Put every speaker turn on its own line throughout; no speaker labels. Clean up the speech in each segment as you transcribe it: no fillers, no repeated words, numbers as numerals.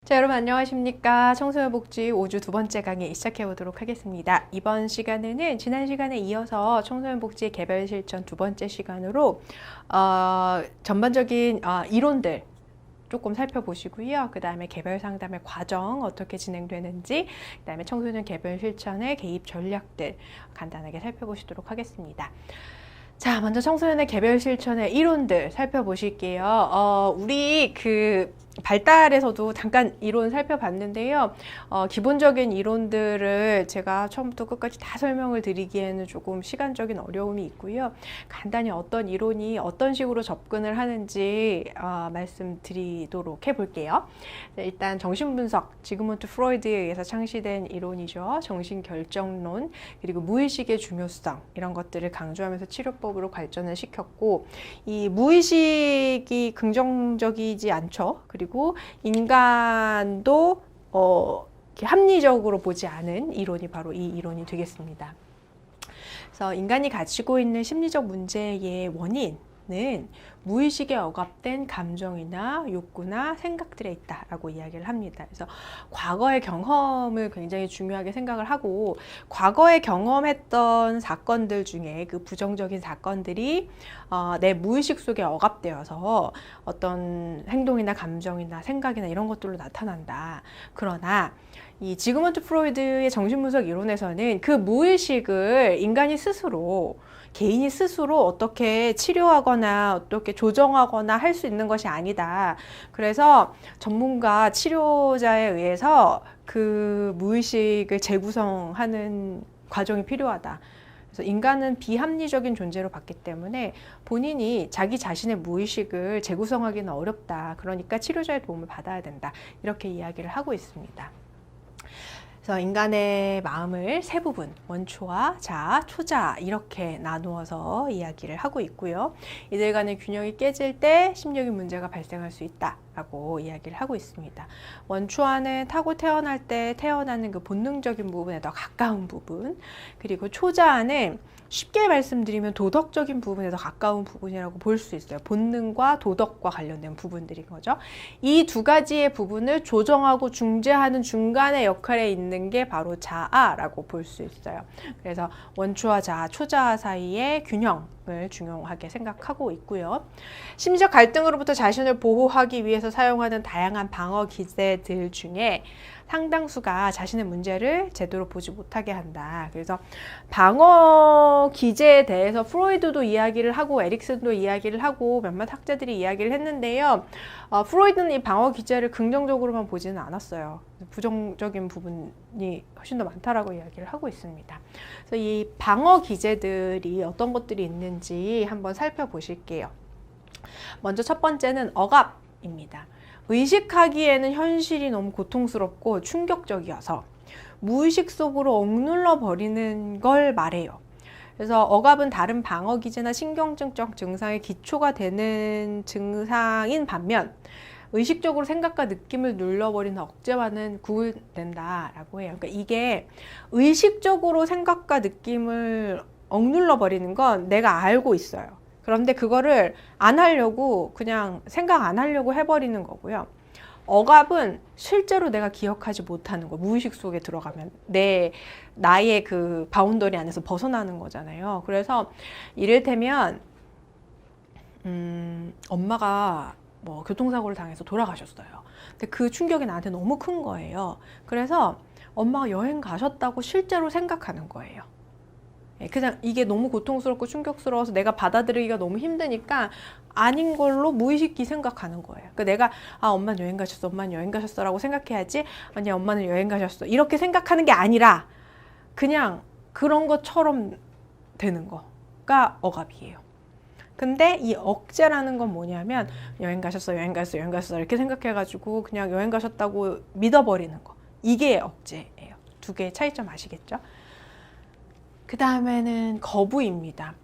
자, 여러분 안녕하십니까? 청소년 복지 5주 두 번째 강의 시작해 보도록 하겠습니다. 이번 시간에는 지난 시간에 이어서 청소년 복지 개별 실천 두 번째 시간으로 전반적인 이론들 조금 살펴보시고요. 그 다음에 개별 상담의 과정 어떻게 진행되는지, 그 다음에 청소년 개별 실천의 개입 전략들 간단하게 살펴보시도록 하겠습니다. 자, 먼저 청소년의 개별 실천의 이론들 살펴보실게요. 우리 발달에서도 잠깐 이론 살펴봤는데요. 기본적인 이론들을 제가 처음부터 끝까지 다 설명을 드리기에는 조금 시간적인 어려움이 있고요. 간단히 어떤 이론이 어떤 식으로 접근을 하는지 말씀드리도록 해볼게요. 일단 정신분석, 지그문트 프로이드에 의해서 창시된 이론이죠. 정신결정론, 그리고 무의식의 중요성 이런 것들을 강조하면서 치료법으로 발전을 시켰고, 이 무의식이 긍정적이지 않죠. 그리고 인간도 이렇게 합리적으로 보지 않은 이론이 바로 이 이론이 되겠습니다. 그래서 인간이 가지고 있는 심리적 문제의 원인은 무의식에 억압된 감정이나 욕구나 생각들에 있다라고 이야기를 합니다. 그래서 과거의 경험을 굉장히 중요하게 생각을 하고, 과거에 경험했던 사건들 중에 그 부정적인 사건들이 내 무의식 속에 억압되어서 어떤 행동이나 감정이나 생각이나 이런 것들로 나타난다. 그러나 이 지그문트 프로이드의 정신분석 이론에서는 그 무의식을 개인이 스스로 어떻게 치료하거나 어떻게 조정하거나 할 수 있는 것이 아니다. 그래서 전문가 치료자에 의해서 그 무의식을 재구성하는 과정이 필요하다. 그래서 인간은 비합리적인 존재로 봤기 때문에 본인이 자기 자신의 무의식을 재구성하기는 어렵다. 그러니까 치료자의 도움을 받아야 된다. 이렇게 이야기를 하고 있습니다. 그래서 인간의 마음을 세 부분, 원초와 자아, 초자아 이렇게 나누어서 이야기를 하고 있고요. 이들 간의 균형이 깨질 때 심리적인 문제가 발생할 수 있다라고 이야기를 하고 있습니다. 원초와는 타고 태어날 때 태어나는 그 본능적인 부분에 더 가까운 부분, 그리고 초자아는 쉽게 말씀드리면 도덕적인 부분에 더 가까운 부분이라고 볼 수 있어요. 본능과 도덕과 관련된 부분들인 거죠. 이 두 가지의 부분을 조정하고 중재하는 중간의 역할에 있는 게 바로 자아라고 볼 수 있어요. 그래서 원초와 자아, 초자아 사이의 균형을 중요하게 생각하고 있고요. 심리적 갈등으로부터 자신을 보호하기 위해서 사용하는 다양한 방어 기제들 중에 상당수가 자신의 문제를 제대로 보지 못하게 한다. 그래서 방어 기제에 대해서 프로이드도 이야기를 하고 에릭슨도 이야기를 하고 몇몇 학자들이 이야기를 했는데요. 프로이드는 이 방어 기제를 긍정적으로만 보지는 않았어요. 부정적인 부분이 훨씬 더 많다라고 이야기를 하고 있습니다. 그래서 이 방어 기제들이 어떤 것들이 있는지 한번 살펴보실게요. 먼저 첫 번째는 억압입니다. 의식하기에는 현실이 너무 고통스럽고 충격적이어서 무의식 속으로 억눌러 버리는 걸 말해요. 그래서 억압은 다른 방어 기제나 신경증적 증상의 기초가 되는 증상인 반면 의식적으로 생각과 느낌을 눌러버리는 억제와는 구분된다라고 해요. 그러니까 이게 의식적으로 생각과 느낌을 억눌러 버리는 건 내가 알고 있어요. 그런데 그거를 안 하려고 그냥 생각 안 하려고 해버리는 거고요. 억압은 실제로 내가 기억하지 못하는 거, 무의식 속에 들어가면 나의 그 바운더리 안에서 벗어나는 거잖아요. 그래서 이를테면 엄마가 뭐 교통사고를 당해서 돌아가셨어요. 근데 그 충격이 나한테 너무 큰 거예요. 그래서 엄마가 여행 가셨다고 실제로 생각하는 거예요. 그냥 이게 너무 고통스럽고 충격스러워서 내가 받아들이기가 너무 힘드니까 아닌 걸로 무의식이 생각하는 거예요. 그러니까 내가 엄마는 여행 가셨어, 엄마는 여행 가셨어 라고 생각해야지, 아니 엄마는 여행 가셨어 이렇게 생각하는 게 아니라 그냥 그런 것처럼 되는 거가 억압이에요. 근데 이 억제라는 건 뭐냐면 여행 가셨어, 여행 가셨어, 여행 가셨어 이렇게 생각해가지고 그냥 여행 가셨다고 믿어버리는 거, 이게 억제예요. 두 개의 차이점 아시겠죠? 그 다음에는 거부입니다.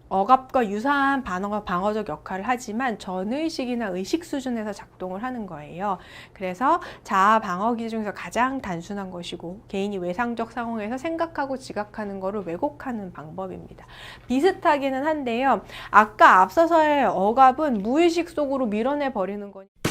억압과 유사한 방어적 역할을 하지만 전의식이나 의식 수준에서 작동을 하는 거예요. 그래서 자아 방어 기제 중에서 가장 단순한 것이고 개인이 외상적 상황에서 생각하고 지각하는 것을 왜곡하는 방법입니다. 비슷하기는 한데요. 아까 앞서서의 억압은 무의식 속으로 밀어내 버리는 거니까